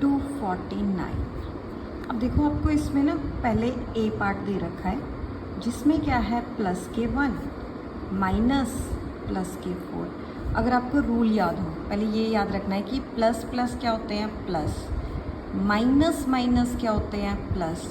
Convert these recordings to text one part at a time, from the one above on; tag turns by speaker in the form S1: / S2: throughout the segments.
S1: 249। अब देखो आपको इसमें ना पहले ए पार्ट दे रखा है जिसमें क्या है प्लस के 1 माइनस प्लस के 4। अगर आपको रूल याद हो, पहले ये याद रखना है कि प्लस प्लस क्या होते हैं प्लस, माइनस माइनस क्या होते हैं प्लस,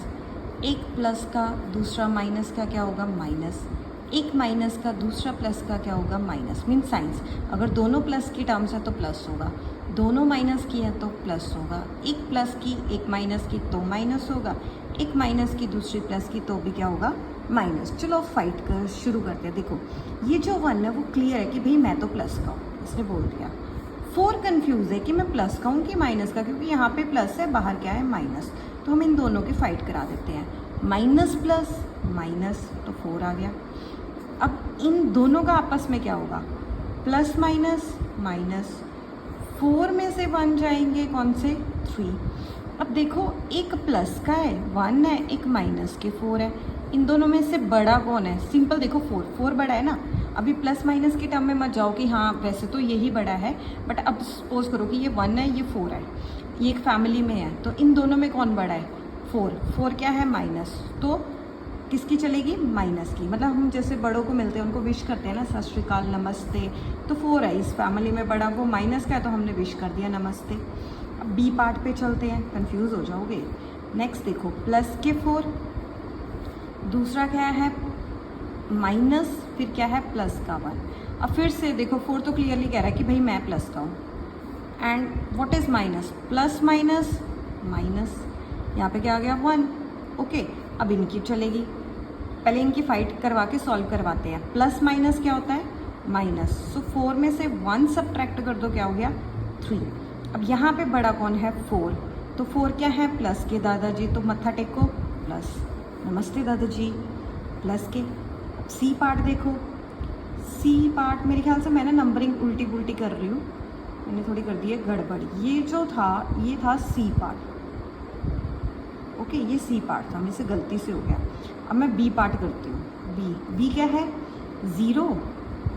S1: एक प्लस का दूसरा माइनस का क्या होगा माइनस, एक माइनस का दूसरा प्लस का क्या होगा माइनस। मीन साइंस, अगर दोनों प्लस की टर्म्स है तो प्लस होगा, दोनों माइनस की है तो प्लस होगा, एक प्लस की एक माइनस की तो माइनस होगा, एक माइनस की दूसरी प्लस की तो भी क्या होगा माइनस। चलो फाइट कर शुरू करते हैं। देखो ये जो 1 है वो क्लियर है कि भाई मैं तो प्लस का हूँ, इसने बोल दिया। 4 कंफ्यूज है कि मैं प्लस का हूँ कि माइनस का, क्योंकि यहाँ पे प्लस है बाहर क्या है माइनस। तो हम इन दोनों की फाइट करा देते हैं, माइनस प्लस माइनस तो 4 आ गया। अब इन दोनों का आपस में क्या होगा प्लस माइनस माइनस, 4 में से 1 जाएंगे कौन से 3। अब देखो एक प्लस का है 1 है, एक माइनस के 4 है, इन दोनों में से बड़ा कौन है। सिंपल देखो 4 बड़ा है ना। अभी प्लस माइनस के टर्म में मत जाओ कि हाँ वैसे तो यही बड़ा है, बट अब सपोज करो कि ये 1 है ये 4 है, ये एक फैमिली में है, तो इन दोनों में कौन बड़ा है 4 क्या है माइनस, तो किसकी चलेगी माइनस की। मतलब हम जैसे बड़ों को मिलते हैं उनको विश करते हैं ना सत श्री अकाल नमस्ते, तो 4 है इस फैमिली में बड़ा, वो माइनस का है तो हमने विश कर दिया नमस्ते। अब बी पार्ट पे चलते हैं, कंफ्यूज हो जाओगे। नेक्स्ट देखो प्लस के 4, दूसरा क्या है माइनस, फिर क्या है प्लस का 1। अब फिर से देखो 4 तो क्लियरली कह रहा है कि भाई मैं प्लस का हूँ, and what is minus, plus minus minus, यहाँ पे क्या आ गया 1। ओके अब इनकी चलेगी, पहले इनकी फाइट करवा के सॉल्व करवाते हैं। प्लस माइनस क्या होता है माइनस, सो 4 में से 1 सब्ट्रैक्ट कर दो क्या हो गया 3। अब यहाँ पे बड़ा कौन है 4, तो 4 क्या है प्लस के दादाजी, तो मत्था टेको प्लस, नमस्ते दादाजी प्लस के। अब सी पार्ट देखो, सी पार्ट मेरे ख्याल से मैं ना नंबरिंग उल्टी पुल्टी कर रही हूँ, मैंने थोड़ी कर दी है गड़बड़। ये जो था ये था सी पार्ट, ओके ये सी पार्ट था, मेरे से गलती से हो गया। अब मैं बी पार्ट करती हूँ। बी क्या है 0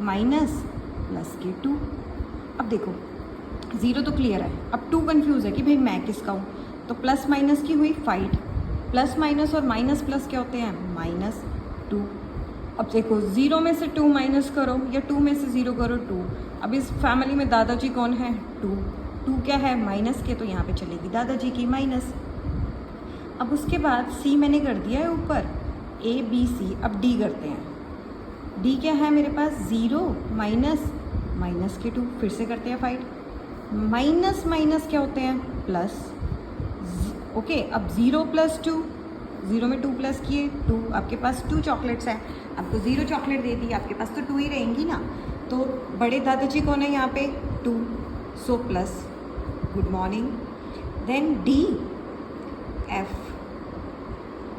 S1: माइनस प्लस के 2। अब देखो 0 तो क्लियर है, अब 2 कंफ्यूज है कि भाई मैं किसका हूँ, तो प्लस माइनस की हुई फाइट, प्लस माइनस और माइनस प्लस क्या होते हैं माइनस 2। अब देखो 0 में से 2 माइनस करो या 2 में से 0 करो 2। अब इस फैमिली में दादाजी कौन है 2 क्या है माइनस के, तो यहाँ पे चलेगी दादाजी की माइनस। अब उसके बाद सी मैंने कर दिया है ऊपर, ए बी सी। अब डी करते हैं। डी क्या है मेरे पास 0 माइनस माइनस के 2, फिर से करते हैं फाइट। माइनस माइनस क्या होते हैं प्लस, ओके अब 0 प्लस 2, 0 में 2 प्लस किए 2, आपके पास 2 चॉकलेट्स हैं, आपको 0 चॉकलेट दे दी, आपके पास तो 2 ही रहेंगी ना। तो बड़े दादाजी कौन है यहाँ पे 2, so plus good morning. Then D F,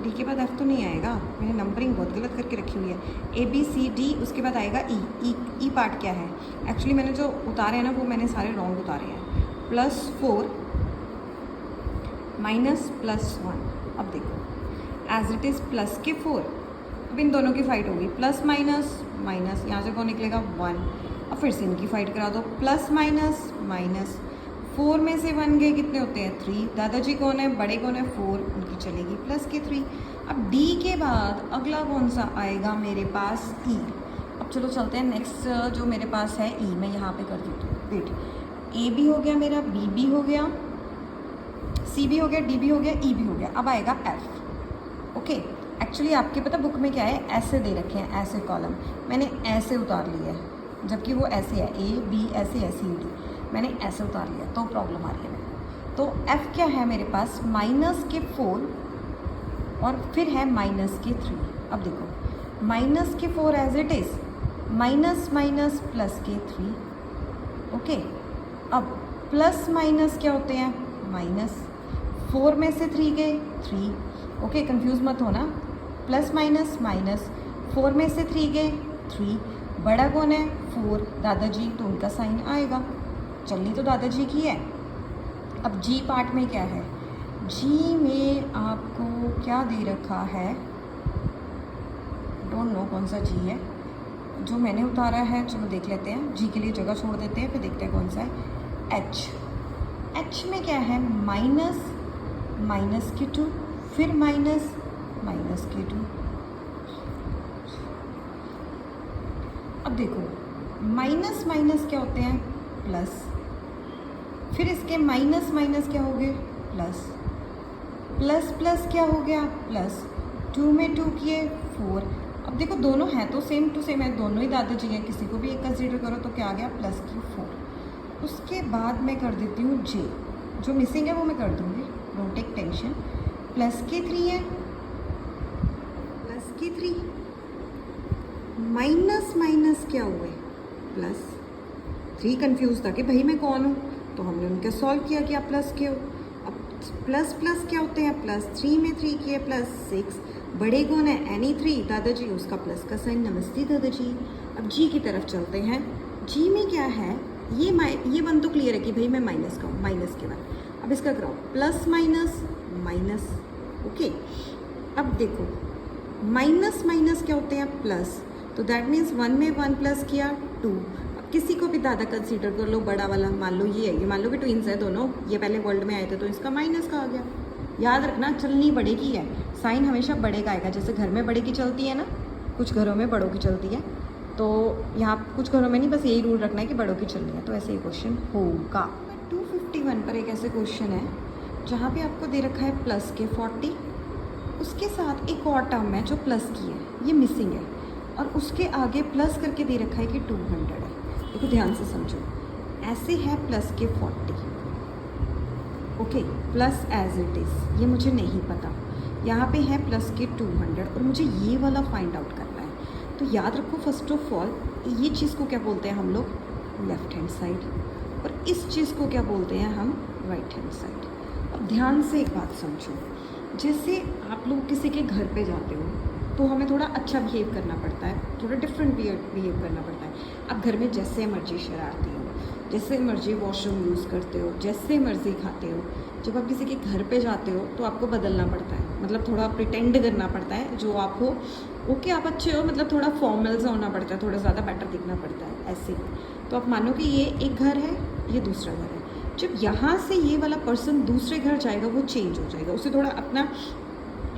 S1: D के बाद एफ तो नहीं आएगा, मैंने नंबरिंग बहुत गलत करके रखी हुई है। ए बी सी डी, उसके बाद आएगा ई। ई पार्ट क्या है, एक्चुअली मैंने जो उतारे हैं ना वो मैंने सारे रॉन्ग उतारे हैं। Plus 4 minus plus 1। अब देखो एज इट इज़ प्लस के 4, अब इन दोनों की फाइट होगी, प्लस माइनस माइनस, यहाँ से कौन निकलेगा 1। अब फिर से इनकी फाइट करा दो, प्लस माइनस माइनस, 4 में से 1 गए कितने होते हैं 3। दादाजी कौन है बड़े कौन है 4, उनकी चलेगी प्लस के 3। अब डी के बाद अगला कौन सा आएगा मेरे पास ई। अब चलो चलते हैं नेक्स्ट जो मेरे पास है ई, मैं यहाँ पे कर देती हूँ। वेट, ए भी हो गया मेरा, बी भी हो गया, सी भी हो गया, डी भी हो गया, ई भी हो गया। अब आएगा एफ। ओके एक्चुअली आपके पता बुक में क्या है ऐसे दे रखे हैं, ऐसे कॉलम, मैंने ऐसे उतार लिया है, जबकि वो ऐसे है ए बी ऐसे ऐसे ही डी, मैंने ऐसे उतार लिया तो प्रॉब्लम आ रही है मेरे। तो f क्या है मेरे पास माइनस के 4 और फिर है माइनस के 3। अब देखो माइनस के 4 as it is, minus minus plus के 3। ओके अब प्लस माइनस क्या होते हैं माइनस, 4 में से 3 गए 3। ओके कंफ्यूज मत होना, प्लस माइनस माइनस, 4 में से 3 गए 3, बड़ा कौन है 4 दादाजी, तो उनका साइन आएगा, चलनी तो दादाजी की है। अब जी पार्ट में क्या है, जी में आपको क्या दे रखा है, डोंट नो कौन सा जी है जो मैंने उतारा है, चलो देख लेते हैं। जी के लिए जगह छोड़ देते हैं, फिर देखते हैं कौन सा है। एच, एच में क्या है, माइनस माइनस के 2, फिर माइनस माइनस के 2। अब देखो माइनस माइनस क्या होते हैं, प्लस, फिर इसके माइनस माइनस क्या हो गए, प्लस, प्लस प्लस क्या हो गया, प्लस, 2 में 2 किए 4। अब देखो दोनों हैं तो सेम टू सेम है, दोनों ही दादाजी हैं, किसी को भी एक कंसीडर करो तो क्या आ गया, प्लस की 4। उसके बाद मैं कर देती हूँ जे, जो मिसिंग है वो मैं कर दूँगी, डोंट टेक टेंशन। प्लस के 3 है, प्लस के 3, माइनस माइनस क्या हुए, प्लस 3। कंफ्यूज था कि भाई मैं कौन हूँ, तो हमने उनके सॉल्व किया कि आप प्लस के हो। अब प्लस प्लस क्या होते हैं, प्लस 3 में 3 किए प्लस 6। बड़े कौन है, एनी 3, दादाजी, उसका प्लस का साइन, नमस्ते दादाजी। अब जी की तरफ चलते हैं। जी में क्या है, ये वन तो क्लियर है कि भाई मैं माइनस का हूँ, माइनस के बाद। अब इसका कराओ प्लस माइनस माइनस, ओके। अब देखो माइनस माइनस क्या होते हैं, प्लस, तो दैट मीन्स 1 में 1 प्लस किया 2। अब किसी को भी दादा कंसीडर कर लो, बड़ा वाला मान लो ये है, ये मान लो कि ट्विंस है दोनों, ये पहले वर्ल्ड में आए थे तो इसका माइनस का आ गया। याद रखना चलनी बड़े की है, साइन हमेशा बड़े का आएगा। जैसे घर में बड़े की चलती है ना, कुछ घरों में बड़ों की चलती है, तो यहाँ कुछ घरों में नहीं, बस यही रूल रखना है कि बड़ों की चलनी है, तो ऐसे ही क्वेश्चन होगा। 251 पर एक ऐसे क्वेश्चन है जहाँ पे आपको दे रखा है प्लस के 40, उसके साथ एक और टर्म है जो प्लस की है, ये मिसिंग है, और उसके आगे प्लस करके दे रखा है कि 200 है। देखो ध्यान से समझो, ऐसे है प्लस के 40, okay, plus as it is, ये मुझे नहीं पता। यहाँ पे है प्लस के 200 और मुझे ये वाला फाइंड आउट करना है। तो याद रखो फर्स्ट ऑफ ऑल, ये चीज़ को क्या बोलते हैं हम लोग, लेफ्ट हैंड साइड, और इस चीज़ को क्या बोलते हैं हम, राइट हैंड साइड। अब ध्यान से एक बात समझो, जैसे आप लोग किसी के घर पे जाते हो तो हमें थोड़ा अच्छा बिहेव करना पड़ता है, थोड़ा डिफरेंट बिहेव करना पड़ता है। आप घर में जैसे मर्जी शरारती हो, जैसे मर्जी वॉशरूम यूज़ करते हो, जैसे मर्जी खाते हो, जब आप किसी के घर पे जाते हो तो आपको बदलना पड़ता है, मतलब थोड़ा प्रिटेंड करना पड़ता है जो आप हो। ओके आप अच्छे हो, मतलब थोड़ा फॉर्मल सा होना पड़ता है, थोड़ा ज़्यादा बेटर दिखना पड़ता है, ऐसे। तो आप मानो कि ये एक घर है, ये दूसरा घर है। जब यहाँ से ये वाला पर्सन दूसरे घर जाएगा वो चेंज हो जाएगा, उसे थोड़ा अपना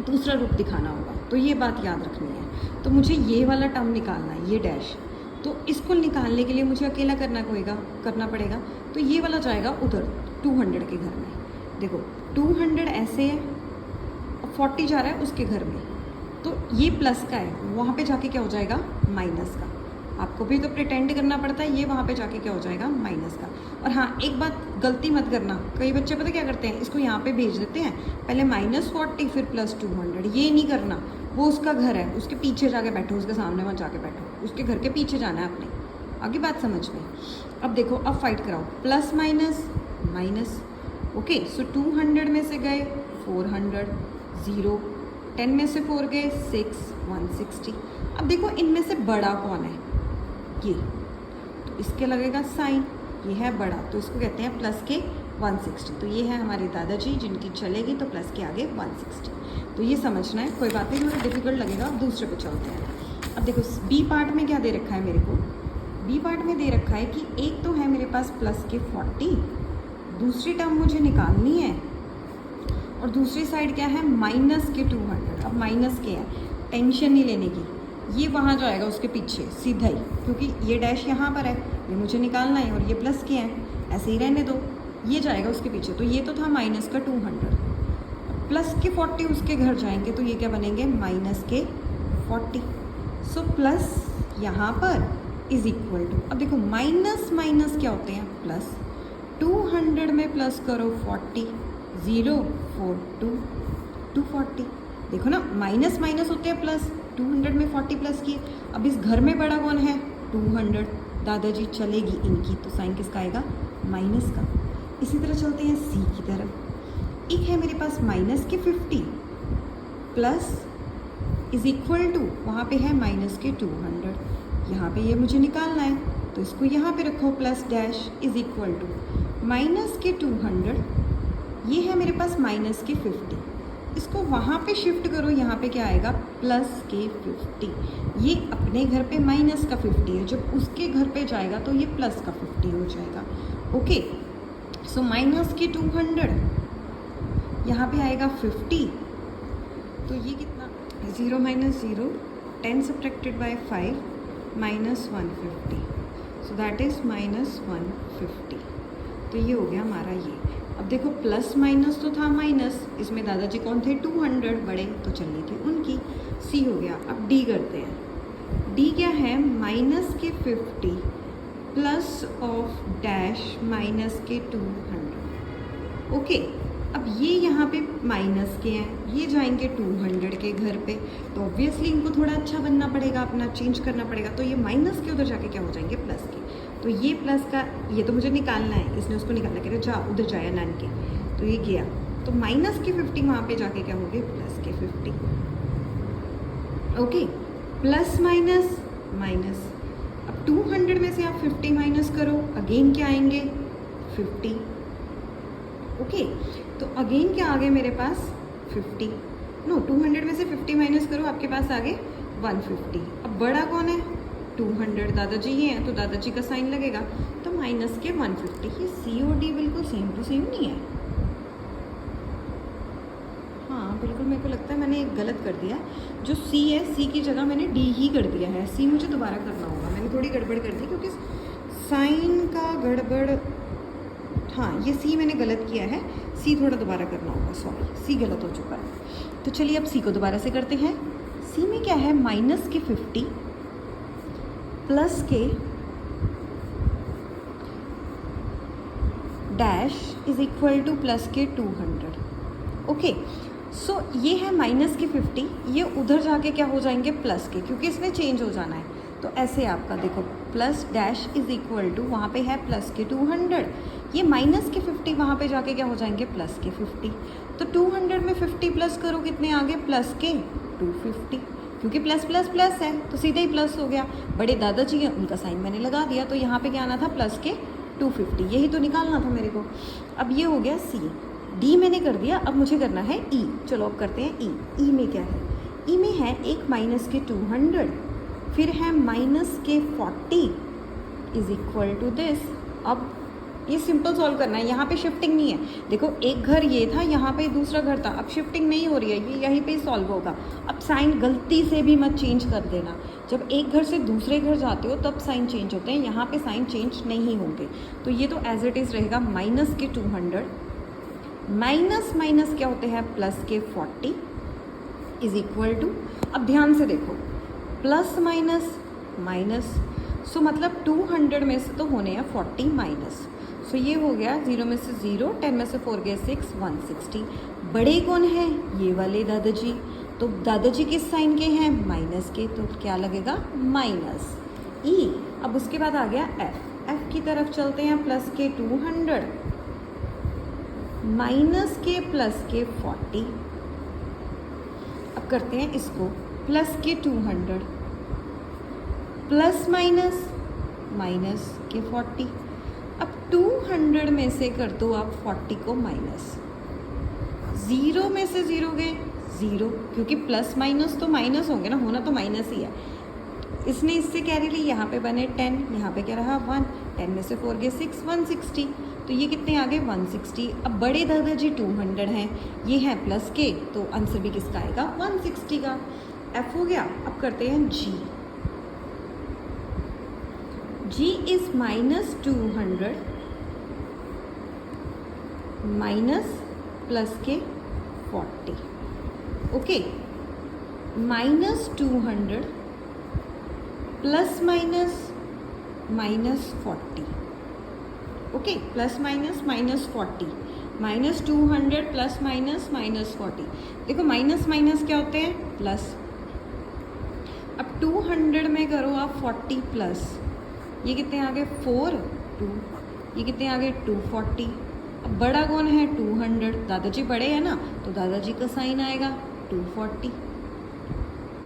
S1: दूसरा रूप दिखाना होगा, तो ये बात याद रखनी है। तो मुझे ये वाला टर्म निकालना है, ये डैश, तो इसको निकालने के लिए मुझे अकेला करना पड़ेगा। तो ये वाला जाएगा उधर 200 के घर में। देखो 200 ऐसे है और 40 जा रहा है उसके घर में, तो ये प्लस का है, वहाँ पे जाके क्या हो जाएगा, माइनस का। आपको भी तो प्रिटेंड करना पड़ता है, ये वहाँ पे जाके क्या हो जाएगा, माइनस का। और हाँ एक बात गलती मत करना, कई बच्चे पता क्या करते हैं, इसको यहाँ पे भेज देते हैं, पहले -40 फिर +200, ये नहीं करना। वो उसका घर है, उसके पीछे जाके बैठो, उसके सामने मत जाके बैठो, उसके घर के पीछे जाना है अपने। आगे बात समझ में। अब देखो, अब फाइट कराओ, प्लस माइनस माइनस, ओके। सो 200 में से गए 400, 0, 10 में से 4 गए 6, 160। अब देखो इनमें से बड़ा कौन है, ये, तो इसके लगेगा साइन, ये है बड़ा, तो इसको कहते हैं प्लस के 160। तो ये है हमारे दादाजी जिनकी चलेगी, तो प्लस के आगे 160। तो ये समझना है, कोई बात नहीं, थोड़ा डिफिकल्ट लगेगा। अब दूसरे पे चलते हैं। अब देखो बी पार्ट में क्या दे रखा है मेरे को, बी पार्ट में दे रखा है कि एक तो है मेरे पास प्लस के 40, दूसरी टर्म मुझे निकालनी है, और दूसरी साइड क्या है, माइनस के 200। अब माइनस के है, टेंशन नहीं लेने की, ये वहाँ जाएगा उसके पीछे सीधा ही, क्योंकि ये डैश यहाँ पर है, ये मुझे निकालना है, और ये प्लस के हैं, ऐसे ही रहने दो, ये जाएगा उसके पीछे। तो ये तो था माइनस का 200, प्लस के 40 उसके घर जाएंगे, तो ये क्या बनेंगे, माइनस के 40। सो प्लस यहाँ पर इज इक्वल टू, अब देखो माइनस माइनस क्या होते हैं, प्लस, 200 में प्लस करो 40, 0, 4, 2, 240। देखो ना, माइनस माइनस होते हैं प्लस, 200 में 40 प्लस किए। अब इस घर में बड़ा कौन है, 200, दादाजी चलेगी इनकी, तो साइन किसका आएगा, माइनस का। इसी तरह चलते हैं सी की तरफ। एक है मेरे पास माइनस के 50 प्लस इज इक्वल टू, वहाँ पे है माइनस के 200, यहाँ पे ये मुझे निकालना है, तो इसको यहाँ पे रखो, plus dash is equal to minus के 200, ये है मेरे पास माइनस के 50, इसको वहाँ पे शिफ्ट करो, यहाँ पे क्या आएगा, प्लस के 50। ये अपने घर पे माइनस का 50 है, जब उसके घर पे जाएगा तो ये प्लस का 50 हो जाएगा, ओके। सो माइनस के 200, यहाँ पे आएगा 50, तो ये कितना, 0 minus 0, 10 subtracted by 5 minus 150, so that is minus 150। तो ये हो गया हमारा ये। अब देखो प्लस माइनस तो था माइनस, इसमें दादाजी कौन थे, 200 बड़े, तो चलनी थी उनकी, सी हो गया। अब डी करते हैं। डी क्या है, माइनस के 50 प्लस ऑफ डैश माइनस के 200। ओके, अब ये यहाँ पे माइनस के हैं, ये जाएंगे 200 के घर पे, तो ऑब्वियसली इनको थोड़ा अच्छा बनना पड़ेगा, अपना चेंज करना पड़ेगा, तो ये माइनस के उधर जाके क्या हो जाएंगे, प्लस के। तो ये प्लस का, ये तो मुझे निकालना है, इसने उसको निकालना, कह रहे जा उधर जाया नान के, तो ये गया, तो माइनस के 50 वहाँ पे जाके क्या हो गए, प्लस के 50। ओके, प्लस माइनस माइनस, अब 200 में से आप 50 माइनस करो, अगेन क्या आएंगे, 50। ओके, तो अगेन क्या आ गए मेरे पास, 50, नो 200 में से 50 माइनस करो, आपके पास आ गए 150। अब बड़ा कौन है, 200, दादाजी ये हैं, तो दादाजी का साइन लगेगा, तो माइनस के 150। ये सी और डी बिल्कुल सेम टू सेम नहीं है। हाँ बिल्कुल, मेरे को लगता है मैंने एक गलत कर दिया, जो सी है, सी की जगह मैंने डी ही कर दिया है, सी मुझे दोबारा करना होगा, मैंने थोड़ी गड़बड़ कर दी क्योंकि साइन का गड़बड़, हाँ ये सी मैंने गलत किया है, सी थोड़ा दोबारा करना होगा, सॉरी सी गलत हो चुका है। तो चलिए अब सी को दोबारा से करते हैं। सी में क्या है, माइनस के 50 प्लस के dash is equal two plus के 200। ओके, सो ये है माइनस के 50, ये उधर जाके क्या हो जाएंगे, प्लस के, क्योंकि इसमें चेंज हो जाना है। तो ऐसे आपका देखो, plus dash is equal to, वहाँ पे है प्लस के 200, ये माइनस के 50 वहाँ पे जाके क्या हो जाएंगे, प्लस के 50। तो 200 में 50 प्लस करो, कितने आगे, प्लस के 250, क्योंकि प्लस प्लस प्लस है तो सीधे ही प्लस हो गया। बड़े दादाजी हैं, उनका साइन मैंने लगा दिया, तो यहाँ पे क्या आना था, प्लस के 250, यही तो निकालना था मेरे को। अब ये हो गया सी, डी मैंने कर दिया, अब मुझे करना है ई। चलो अब करते हैं ई। ई में क्या है, ई में है एक माइनस के 200, फिर है माइनस के 40 इज इक्वल टू दिस। अब ये सिंपल सॉल्व करना है, यहाँ पे शिफ्टिंग नहीं है। देखो एक घर ये था, यहाँ पे दूसरा घर था, अब शिफ्टिंग नहीं हो रही है, ये यहीं पे ही सॉल्व होगा। अब साइन गलती से भी मत चेंज कर देना, जब एक घर से दूसरे घर जाते हो तब साइन चेंज होते हैं, यहाँ पे साइन चेंज नहीं होंगे। तो ये तो एज इट इज़ रहेगा, माइनस के 200 माइनस माइनस क्या होते हैं, प्लस के 40 इज इक्वल टू, अब ध्यान से देखो, प्लस माइनस माइनस, सो मतलब 200 में से तो होने हैं 40 माइनस, सो ये हो गया 0 में से 0, 10 में से 4 गए 6, 160। बड़े कौन है, ये वाले दादाजी, तो दादाजी किस साइन के हैं, माइनस के, तो क्या लगेगा, माइनस ई। अब उसके बाद आ गया एफ। एफ की तरफ चलते हैं, प्लस के 200 माइनस के प्लस के 40। अब करते हैं इसको, प्लस के 200 प्लस माइनस माइनस के 40। अब 200 में से कर दो आप 40 को माइनस, 0 में से 0 गए 0, क्योंकि प्लस माइनस तो माइनस होंगे ना, होना तो माइनस ही है। इसने इससे कैरी ली, यहाँ पे बने 10, यहाँ पे क्या रहा 1, 10 में से 4 गए 6, 160, तो ये कितने आ गए 160। अब बड़े दादाजी 200 हैं, ये है प्लस के, तो आंसर भी किसका आएगा 160 का। एफ हो गया। अब करते हैं जी। जी इज माइनस 200 माइनस प्लस के 40। Okay, minus 200 plus minus minus 40। Okay, plus minus minus 40, minus 200 plus minus minus 40। देखो माइनस माइनस क्या होते हैं, प्लस। अब 200 में करो आप 40 प्लस, ये कितने आ गए 4, 2, ये कितने आ गए 240। बड़ा कौन है 200, दादाजी बड़े हैं ना, तो दादाजी का साइन आएगा 240।